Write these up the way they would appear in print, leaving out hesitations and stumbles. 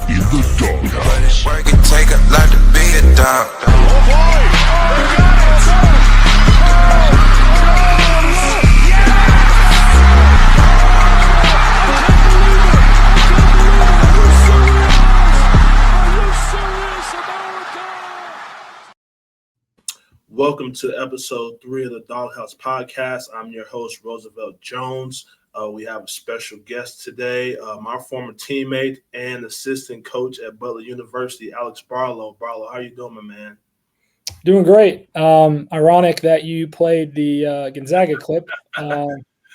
in the doghouse. Work it, take a lot to be a dog. Oh boy! Welcome to episode 3 of the Doghouse Podcast. I'm your host, Roosevelt Jones. We have a special guest today, my former teammate and assistant coach at Butler University, Alex Barlow. Barlow, how you doing, my man? Doing great. Ironic that you played the Gonzaga clip,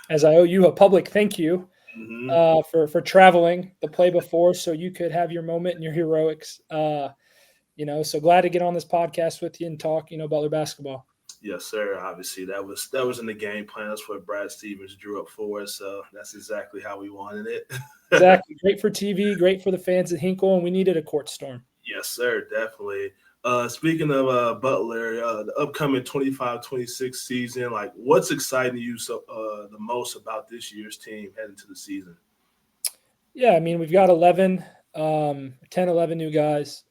as I owe you a public thank you for traveling the play before so you could have your moment and your heroics. So glad to get on this podcast with you and talk, Butler basketball. Yes, sir. Obviously, that was in the game plan. That's what Brad Stevens drew up for us. So that's exactly how we wanted it. Exactly. Great for TV, great for the fans at Hinkle, and we needed a court storm. Yes, sir. Definitely. Speaking of Butler, the upcoming 25-26 season, like what's exciting you the most about this year's team heading to the season? Yeah, I mean, we've got 11 new guys.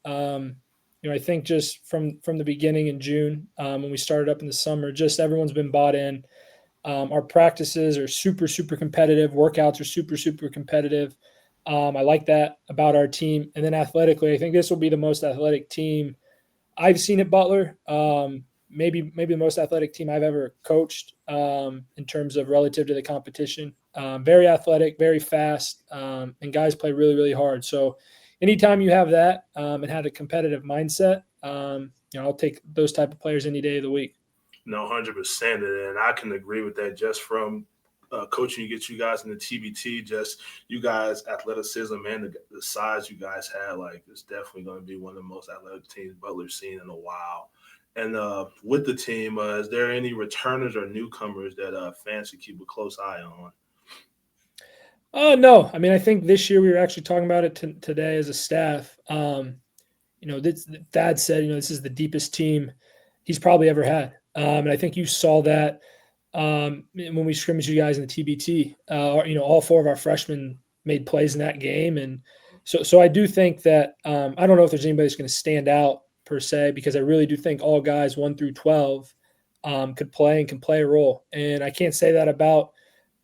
I think just from the beginning in June, when we started up in the summer, just everyone's been bought in. Our practices are super, super competitive. Workouts are super, super competitive. I like that about our team. And then athletically, I think this will be the most athletic team I've seen at Butler. Maybe the most athletic team I've ever coached in terms of relative to the competition. Very athletic, very fast, and guys play really, really hard. So anytime you have that and had a competitive mindset, I'll take those type of players any day of the week. No, 100%. And I can agree with that just from coaching you get you guys in the TBT, just you guys' athleticism and the size you guys had, like it's definitely going to be one of the most athletic teams Butler's seen in a while. And with the team, is there any returners or newcomers that fans should keep a close eye on? No. I mean, I think this year we were actually talking about it today as a staff. Thad said, this is the deepest team he's probably ever had. And I think you saw that when we scrimmaged you guys in the TBT. All 4 of our freshmen made plays in that game. And so I do think that I don't know if there's anybody that's going to stand out per se, because I really do think all guys 1 through 12 could play and can play a role. And I can't say that about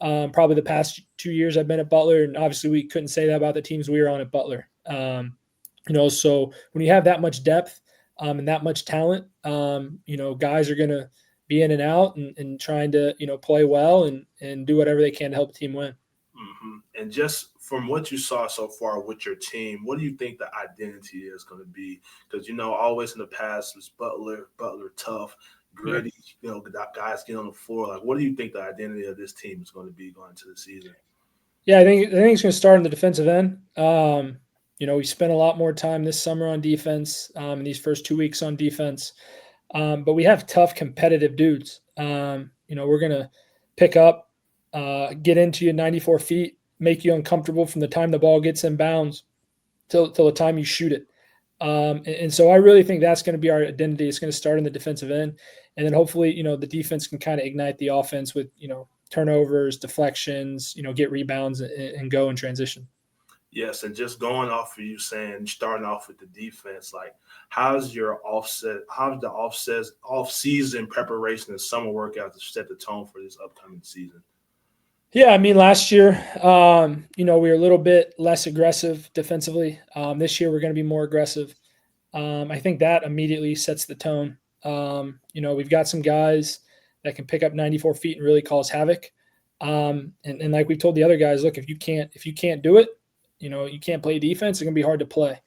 probably the past 2 years I've been at Butler. And obviously we couldn't say that about the teams we were on at Butler. So when you have that much depth and that much talent, guys are going to be in and out and trying to, play well and do whatever they can to help the team win. Mm-hmm. And just from what you saw so far with your team, what do you think the identity is going to be? Because, always in the past was Butler tough, gritty, guys get on the floor. Like, what do you think the identity of this team is going to be going into the season? Yeah, I think it's going to start on the defensive end. We spent a lot more time this summer on defense, in these first 2 weeks on defense. But we have tough, competitive dudes. We're going to pick up, get into you 94 feet, make you uncomfortable from the time the ball gets in bounds till the time you shoot it. And so I really think that's going to be our identity. It's going to start in the defensive end. And then hopefully, the defense can kind of ignite the offense with, turnovers, deflections, get rebounds and go in transition. Yes, and just going off of you saying, starting off with the defense, like how's the off-season preparation and summer workout to set the tone for this upcoming season? Yeah, I mean, last year, we were a little bit less aggressive defensively. This year, we're going to be more aggressive. I think that immediately sets the tone. We've got some guys that can pick up 94 feet and really cause havoc. And like we've told the other guys, look, if you can't do it, you can't play defense, it's going to be hard to play.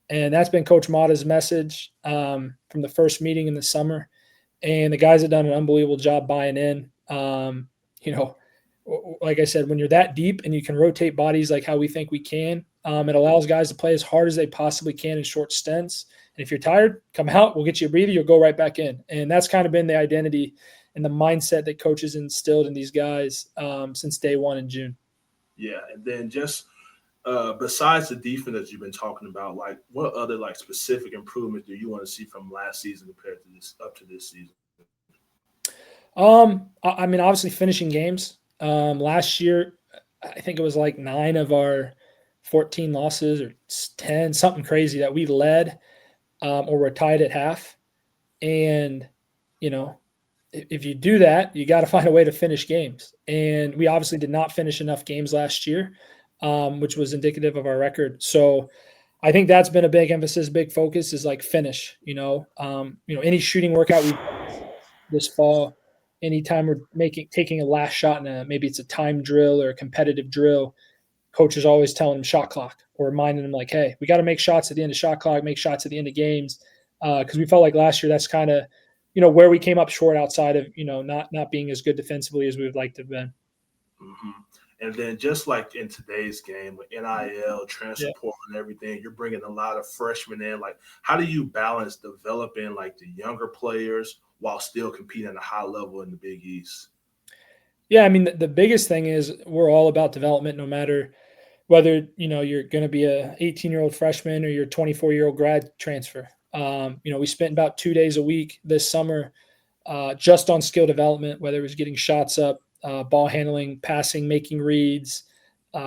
And that's been Coach Mata's message from the first meeting in the summer. And the guys have done an unbelievable job buying in. Like I said, when you're that deep and you can rotate bodies like how we think we can, it allows guys to play as hard as they possibly can in short stints. And if you're tired, come out, we'll get you a breather, you'll go right back in. And that's kind of been the identity and the mindset that coaches instilled in these guys since day one in June. Yeah, and then just besides the defense that you've been talking about, like what other like specific improvements do you want to see from last season compared to this up to this season? I mean, obviously finishing games. Last year, I think it was like 9 of our 14 losses or 10, something crazy that we led or were tied at half. And, you know, if you do that, you got to find a way to finish games. And we obviously did not finish enough games last year, which was indicative of our record. So I think that's been a big emphasis, big focus is like finish, any shooting workout we've done this fall, anytime we're taking a last shot in maybe it's a time drill or a competitive drill, coach is always telling them shot clock or reminding them like, hey, we got to make shots at the end of shot clock, make shots at the end of games. Because we felt like last year that's kind of, where we came up short outside of, not being as good defensively as we would like to have been. Mm-hmm. And then just like in today's game with NIL, transfer Yeah. portal, and everything, you're bringing a lot of freshmen in. Like, how do you balance developing like the younger players while still competing at a high level in the Big East? Yeah, I mean, the biggest thing is we're all about development, no matter whether you're going to be a 18-year-old freshman or you're a 24-year-old grad transfer. We spent about 2 days a week this summer just on skill development, whether it was getting shots up, ball handling, passing, making reads,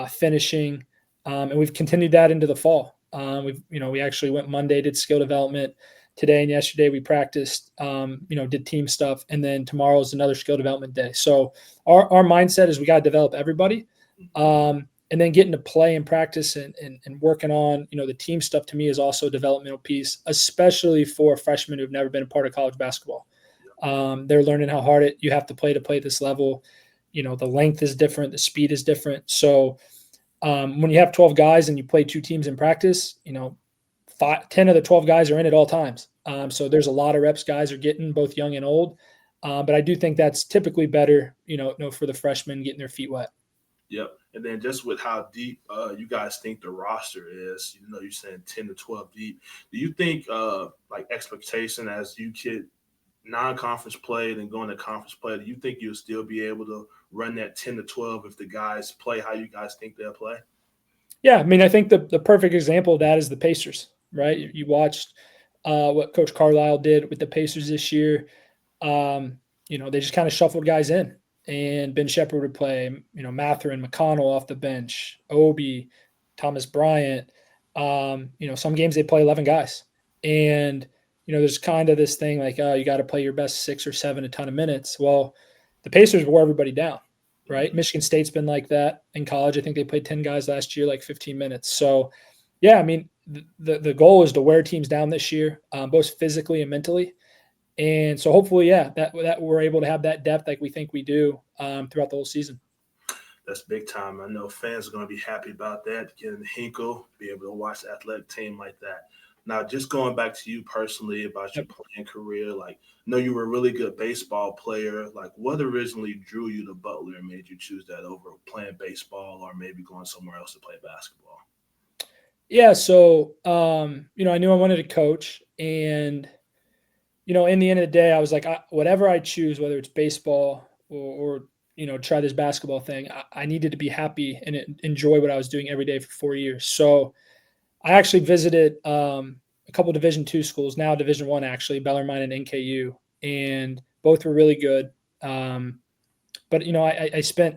finishing, and we've continued that into the fall. We actually went Monday, did skill development. Today and yesterday we practiced, did team stuff, and then tomorrow is another skill development day. So our mindset is we got to develop everybody, and then getting to play and practice and working on the team stuff to me is also a developmental piece, especially for freshmen who've never been a part of college basketball. They're learning how hard you have to play at this level. The length is different, the speed is different. So when you have 12 guys and you play two teams in practice, 10 of the 12 guys are in at all times. So there's a lot of reps guys are getting, both young and old. But I do think that's typically better, for the freshmen getting their feet wet. Yep. And then just with how deep you guys think the roster is, you're saying 10 to 12 deep. Do you think like expectation as you get non-conference play and going to conference play, do you think you'll still be able to run that 10 to 12 if the guys play how you guys think they'll play? Yeah, I mean, I think the perfect example of that is the Pacers, right? You watched what Coach Carlisle did with the Pacers this year. They just kind of shuffled guys in, and Ben Shepherd would play, Mathurin, McConnell off the bench, Obi, Thomas Bryant. Some games they play 11 guys. And, there's kind of this thing like, you got to play your best 6 or 7 a ton of minutes. Well, the Pacers wore everybody down, right? Michigan State's been like that in college. I think they played 10 guys last year, like 15 minutes. So, yeah, I mean, the goal is to wear teams down this year, both physically and mentally. And so hopefully, that we're able to have that depth like we think we do throughout the whole season. That's big time. I know fans are going to be happy about that, getting Hinkle, be able to watch the athletic team like that. Now, just going back to you personally about your playing career, like, I know you were a really good baseball player. Like, what originally drew you to Butler and made you choose that over playing baseball or maybe going somewhere else to play basketball? Yeah, so, I knew I wanted to coach. And, in the end of the day, I was like, whatever I choose, whether it's baseball or try this basketball thing, I needed to be happy and enjoy what I was doing every day for 4 years. So I actually visited a couple Division II schools, now Division I actually, Bellarmine and NKU, and both were really good. But I spent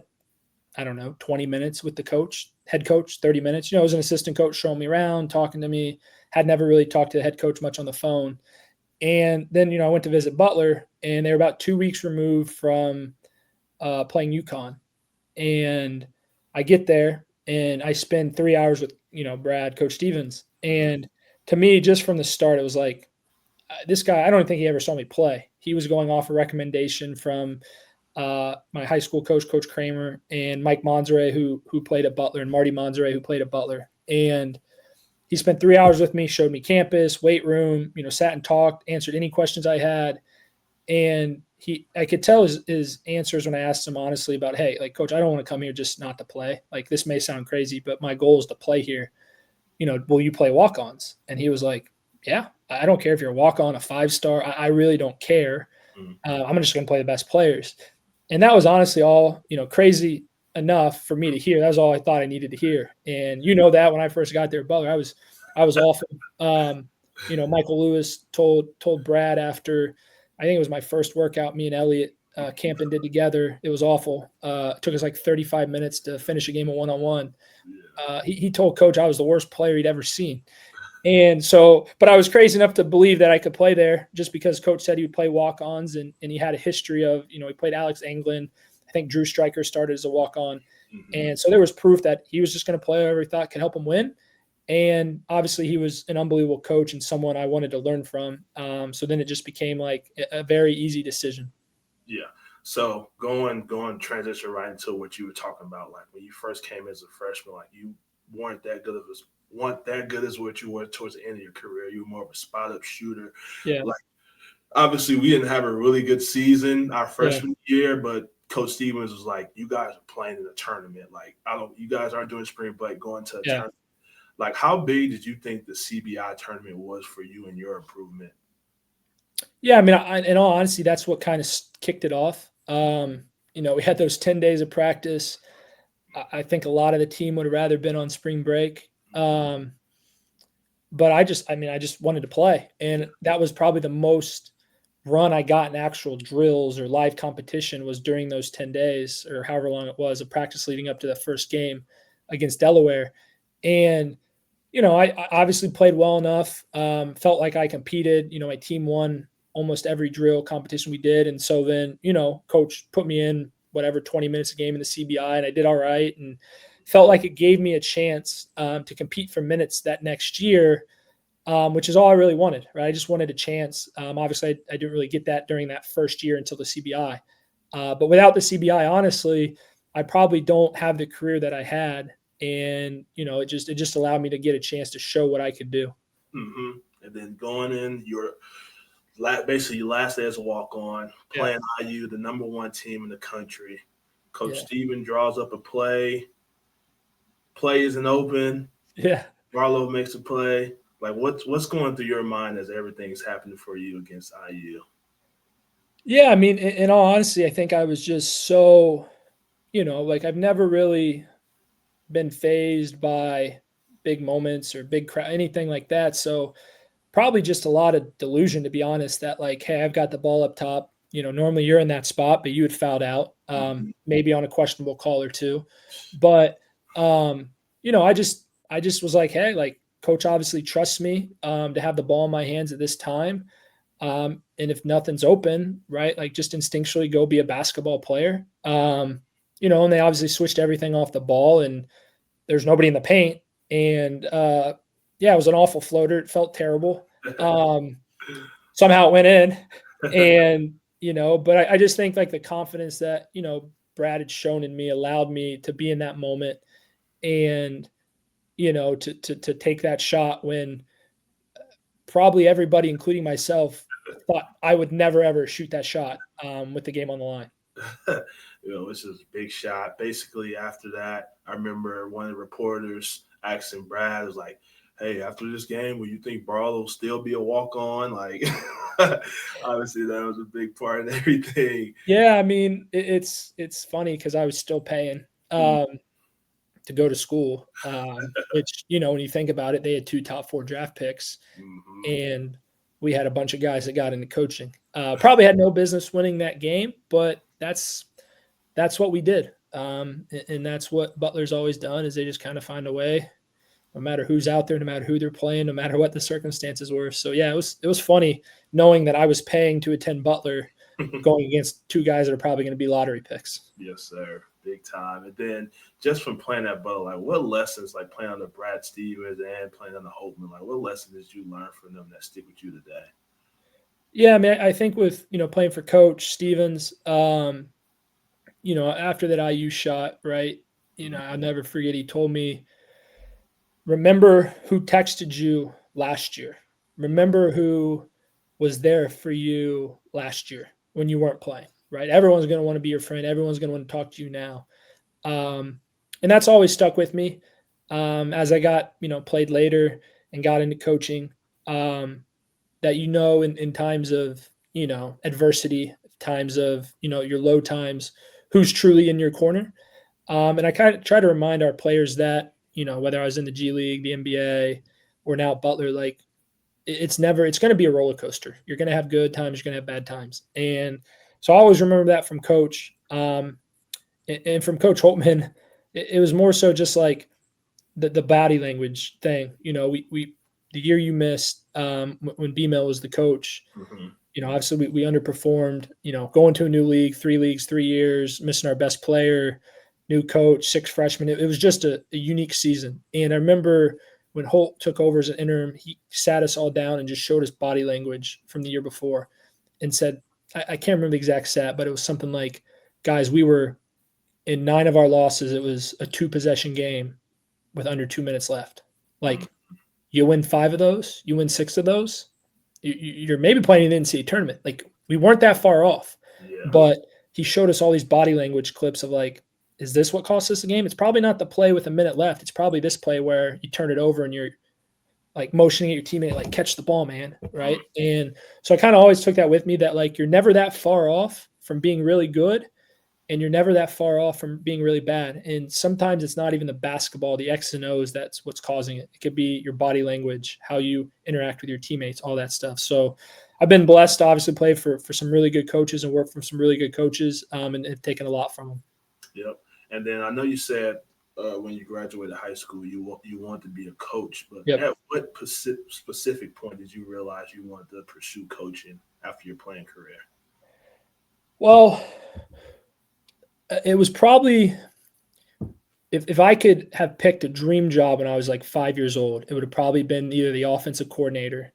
20 minutes with the head coach, 30 minutes. It was an assistant coach showing me around, talking to me. Had never really talked to the head coach much on the phone. And then I went to visit Butler, and they were about 2 weeks removed from playing UConn. And I get there, and I spend 3 hours with Brad, Coach Stevens. And to me, just from the start, it was like, this guy, I don't think he ever saw me play. He was going off a recommendation from my high school coach, Coach Kramer, and Mike Monzere, who played at Butler, and Marty Monzere, who played at Butler. And he spent 3 hours with me, showed me campus, weight room, sat and talked, answered any questions I had. And I could tell his answers when I asked him honestly about, hey, like, coach, I don't want to come here just not to play. Like, this may sound crazy, but my goal is to play here. Will you play walk-ons? And he was like, yeah, I don't care if you're a walk-on, a 5-star. I really don't care. I'm just going to play the best players. And that was honestly all, crazy enough for me to hear. That was all I thought I needed to hear. And that when I first got there at Butler, I was awful. Michael Lewis told Brad after, I think it was my first workout, me and Elliot Campen did together. It was awful. It took us like 35 minutes to finish a game of one-on-one. He told coach I was the worst player he'd ever seen. And so, but I was crazy enough to believe that I could play there just because coach said he would play walk-ons and he had a history of, he played Alex Anglin. I think Drew Stryker started as a walk-on. Mm-hmm. And so there was proof that he was just going to play whoever he thought could help him win. And obviously he was an unbelievable coach and someone I wanted to learn from. So then it just became like a very easy decision. Yeah. So going transition right into what you were talking about, like when you first came as a freshman, like you weren't that good as what you were towards the end of your career. You were more of a spot up shooter. Yeah. Like obviously we didn't have a really good season our freshman year, but Coach Stevens was like, you guys are playing in a tournament. Like you guys aren't doing spring break, going to a tournament. Like how big did you think the CBI tournament was for you and your improvement? Yeah, I mean, in all honesty, that's what kind of kicked it off. We had those 10 days of practice. I think a lot of the team would have rather been on spring break. But I just wanted to play. And that was probably the most run I got in actual drills or live competition was during those 10 days or however long it was of practice leading up to the first game against Delaware. And, I obviously played well enough, felt like I competed. My team won almost every drill competition we did. And so then, coach put me in 20 minutes a game in the CBI and I did all right and felt like it gave me a chance to compete for minutes that next year, which is all I really wanted, right? I just wanted a chance. Obviously I didn't really get that during that first year until the CBI. But without the CBI, honestly, I probably don't have the career that I had. And, it just allowed me to get a chance to show what I could do. Mm-hmm. And then going in basically your last day as a walk-on, playing IU, the number one team in the country. Coach Steven draws up a play. Play isn't open. Yeah. Barlow makes a play. Like what's going through your mind as everything's happening for you against IU? Yeah, I mean, in all honesty, I think I was just so, I've never really been fazed by big moments or big crowd, anything like that. So probably just a lot of delusion, to be honest, that like, hey, I've got the ball up top. Normally you're in that spot, but you had fouled out, maybe on a questionable call or two. But, I just was like, hey, like coach obviously trusts me to have the ball in my hands at this time. And if nothing's open, right, like just instinctually go be a basketball player. And they obviously switched everything off the ball and there's nobody in the paint. And, it was an awful floater. It felt terrible. Somehow it went in and, but I just think like the confidence that, Brad had shown in me allowed me to be in that moment and, to take that shot when probably everybody, including myself, thought I would never, ever shoot that shot with the game on the line. This is a big shot. Basically, after that, I remember one of the reporters asking Brad, was like, hey, after this game, will you think Barlow will still be a walk-on? Like, obviously, that was a big part in everything. Yeah, I mean, it's funny because I was still paying to go to school, which, when you think about it, they had 2 top 4 draft picks, and we had a bunch of guys that got into coaching. Probably had no business winning that game, but that's what we did. And that's what Butler's always done is they just kind of find a way, no matter who's out there, no matter who they're playing, no matter what the circumstances were. So yeah, it was funny knowing that I was paying to attend Butler going against 2 guys that are probably going to be lottery picks. Yes, sir. Big time. And then just from playing at Butler, like what lessons, like playing under Brad Stevens and playing under Holtman, like what lessons did you learn from them that stick with you today? Yeah, I mean, I think with, playing for Coach Stevens, after that IU shot, right, I'll never forget, he told me, remember who texted you last year. Remember who was there for you last year when you weren't playing, right? Everyone's going to want to be your friend. Everyone's going to want to talk to you now. And that's always stuck with me as I got, played later and got into coaching, that, in times of, adversity, times of, your low times, who's truly in your corner. And I kind of try to remind our players that, whether I was in the G League, the NBA, or now at Butler, like it's going to be a roller coaster. You're going to have good times, you're going to have bad times. And so I always remember that from Coach. And from Coach Holtman, it was more so just like, the body language thing. We the year you missed, when B-Mill was the coach, Mm-hmm. Obviously we underperformed, going to a new league, 3 leagues, 3 years, missing our best player, new coach, 6 freshmen. It was just a unique season. And I remember when Holt took over as an interim, he sat us all down and just showed us body language from the year before and said, I can't remember the exact stat, but it was something like, guys, we were in 9 of our losses. It was a 2-possession game with under 2 minutes left. Like, you win 5 of those, you win 6 of those, you're maybe playing in the NCAA tournament. Like, we weren't that far off, Yeah. but he showed us all these body language clips of like, is this what cost us the game? It's probably not the play with a minute left. It's probably this play where you turn it over and you're like motioning at your teammate, like, catch the ball, man. Right. And so I kind of always took that with me, that like, you're never that far off from being really good, and you're never that far off from being really bad. And sometimes it's not even the basketball, the X and O's, that's what's causing it. It could be your body language, how you interact with your teammates, all that stuff. So I've been blessed to obviously play for some really good coaches and work for some really good coaches, and have taken a lot from them. Yep. And then I know you said when you graduated high school, you wanted to be a coach, but Yep. at what specific point did you realize you wanted to pursue coaching after your playing career? Well, it was probably, if I could have picked a dream job when I was like 5 years old, it would have probably been either the offensive coordinator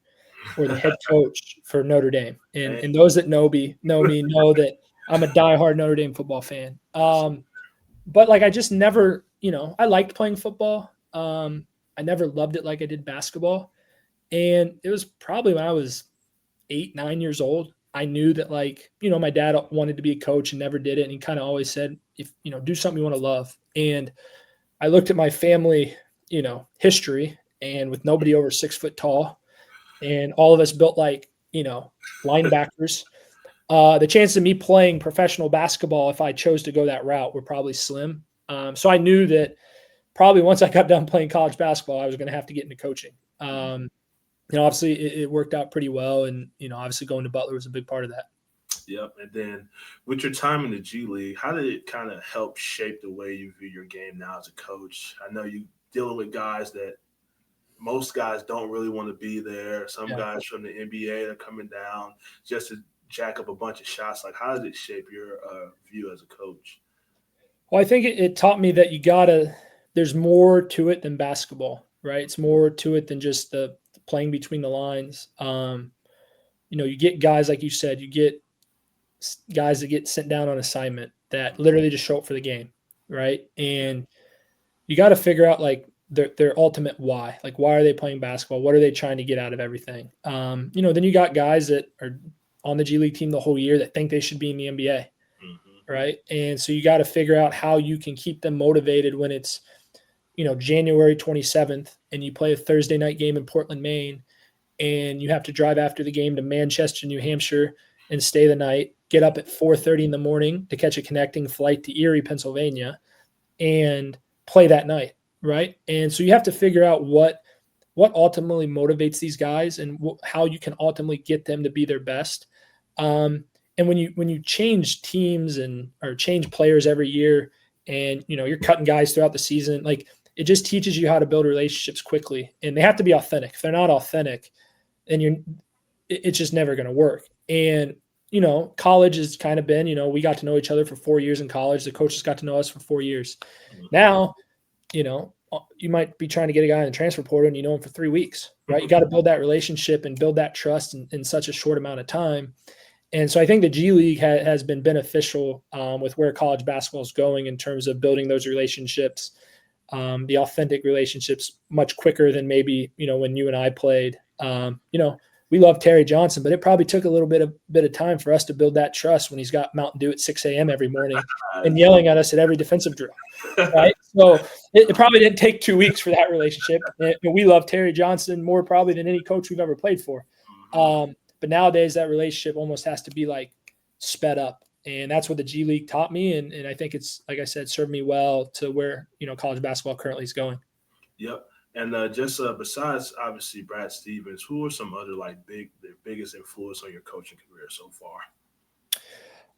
or the head coach for Notre Dame. And those that know me know that I'm a diehard Notre Dame football fan. But like, I just never, I liked playing football. I never loved it like I did basketball. And it was probably when I was 8, 9 years old, I knew that, like, my dad wanted to be a coach and never did it. And he kind of always said, if, do something you want to love. And I looked at my family, history, and with nobody over 6 foot tall and all of us built like, linebackers, the chance of me playing professional basketball, if I chose to go that route, were probably slim. So I knew that probably once I got done playing college basketball, I was going to have to get into coaching. Obviously it worked out pretty well. And, obviously going to Butler was a big part of that. Yep. And then with your time in the G League, how did it kind of help shape the way you view your game now as a coach? I know you dealing with guys that most guys don't really want to be there. Some guys from the NBA are coming down just to jack up a bunch of shots. Like, how does it shape your view as a coach? Well, I think it taught me that there's more to it than basketball, right? It's more to it than just the playing between the lines. You get guys, like you said, you get guys that get sent down on assignment that literally just show up for the game, right? And you got to figure out like their ultimate why. Like, why are they playing basketball? What are they trying to get out of everything? Then you got guys that are on the G League team the whole year that think they should be in the NBA, right? And so you got to figure out how you can keep them motivated when it's, January 27th and you play a Thursday night game in Portland, Maine, and you have to drive after the game to Manchester, New Hampshire, and stay the night, get up at 4:30 in the morning to catch a connecting flight to Erie, Pennsylvania, and play that night, right? And so you have to figure out what ultimately motivates these guys and how you can ultimately get them to be their best. And when you change teams or change players every year, and you're cutting guys throughout the season, like, it just teaches you how to build relationships quickly, and they have to be authentic. If they're not authentic, then it's just never going to work. And college has kind of been, we got to know each other for 4 years in college. The coaches got to know us for 4 years. Now, you might be trying to get a guy in the transfer portal and you know him for 3 weeks, right? You got to build that relationship and build that trust in such a short amount of time. And so I think the G League has been beneficial with where college basketball is going in terms of building those relationships, the authentic relationships, much quicker than maybe, when you and I played. We love Terry Johnson, but it probably took a little bit of time for us to build that trust when he's got Mountain Dew at 6 a.m. every morning and yelling at us at every defensive drill, right? So it probably didn't take 2 weeks for that relationship. And we love Terry Johnson more probably than any coach we've ever played for. But nowadays that relationship almost has to be like sped up. And that's what the G League taught me. And I think it's, like I said, served me well to where, college basketball currently is going. Yep. And just besides, obviously, Brad Stevens, who are some other the biggest influence on your coaching career so far?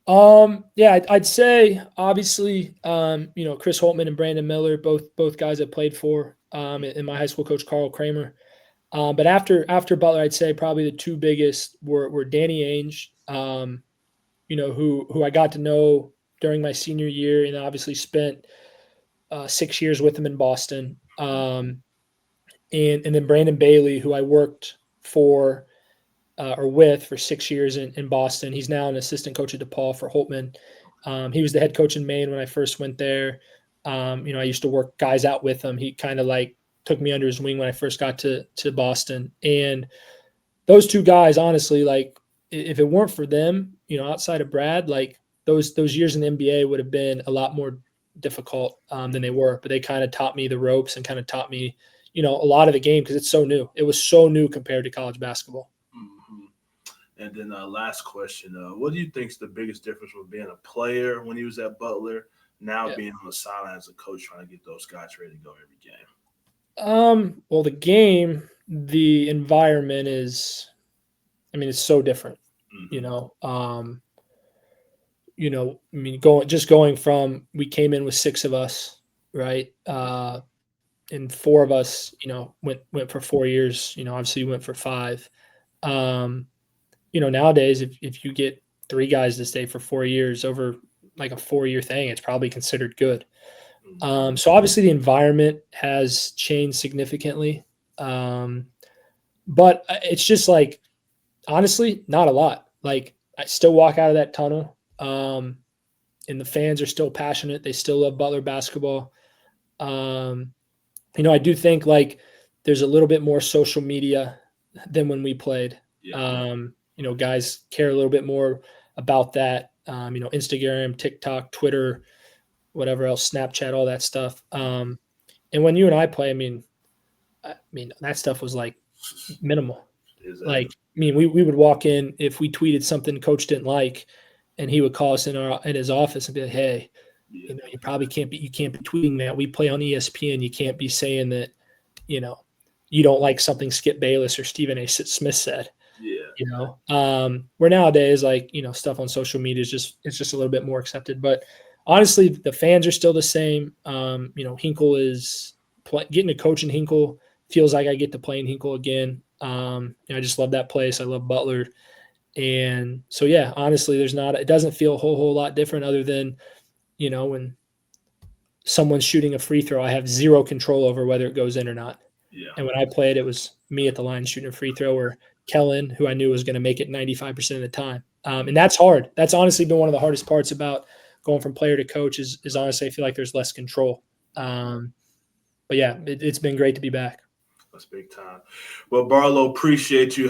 I'd say obviously, Chris Holtman and Brandon Miller, both guys I played for. and my high school coach, Carl Kramer. But after Butler, I'd say probably the two biggest were Danny Ainge, who I got to know during my senior year, and obviously spent 6 years with him in Boston. And then Brandon Bailey, who I worked for with for 6 years in Boston. He's now an assistant coach at DePaul for Holtman. He was the head coach in Maine when I first went there. I used to work guys out with him. He kind of like took me under his wing when I first got to Boston. And those two guys, honestly, like if it weren't for them, outside of Brad, like those years in the NBA would have been a lot more difficult than they were. But they kind of taught me the ropes and kind of taught me, a lot of the game because it's so new. It was so new compared to college basketball. Mm-hmm. And then last question, what do you think is the biggest difference from being a player when he was at Butler, now being on the sideline as a coach trying to get those guys ready to go every game? Well, the game, the environment is, it's so different, Mm-hmm. Going from, we came in with 6 of us, right? And 4 of us, went for 4 years, obviously went for 5. Nowadays, if you get 3 guys to stay for 4 years over like a 4-year thing, it's probably considered good. So obviously the environment has changed significantly. But it's just like, honestly, not a lot. Like I still walk out of that tunnel, and the fans are still passionate. They still love Butler basketball. I do think like there's a little bit more social media than when we played. Yeah. Guys care a little bit more about that. Instagram, TikTok, Twitter, whatever else, Snapchat, all that stuff. And when you and I play, that stuff was like minimal. Exactly. Like, we would walk in if we tweeted something coach didn't like, and he would call us in his office and be like, "Hey, you probably can't be tweeting that. We play on ESPN. You can't be saying that, you don't like something Skip Bayless or Stephen A. Smith said." Yeah. Where nowadays, like, stuff on social media is just a little bit more accepted. But honestly, the fans are still the same. Hinkle is getting to coach in Hinkle feels like I get to play in Hinkle again. I just love that place. I love Butler. And so, yeah, honestly, it doesn't feel a whole lot different other than, when someone's shooting a free throw, I have zero control over whether it goes in or not. Yeah. And when I played, it was me at the line shooting a free throw, or Kellen, who I knew was going to make it 95% of the time. And that's hard. That's honestly been one of the hardest parts about going from player to coach is honestly, I feel like there's less control. But yeah, it's been great to be back. That's big time. Well, Barlow, appreciate you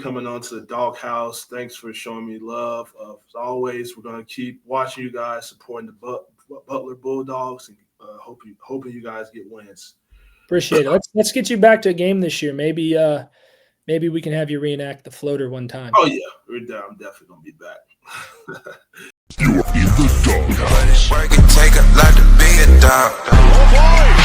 coming on to the Doghouse. Thanks for showing me love. As always, we're going to keep watching you guys, supporting the Butler Bulldogs, and hoping you guys get wins. Appreciate it. Let's get you back to a game this year. Maybe we can have you reenact the floater one time. Oh yeah, I'm definitely gonna be back. You are in the doghouse. Work it, take a lot to be a dog. Oh boy!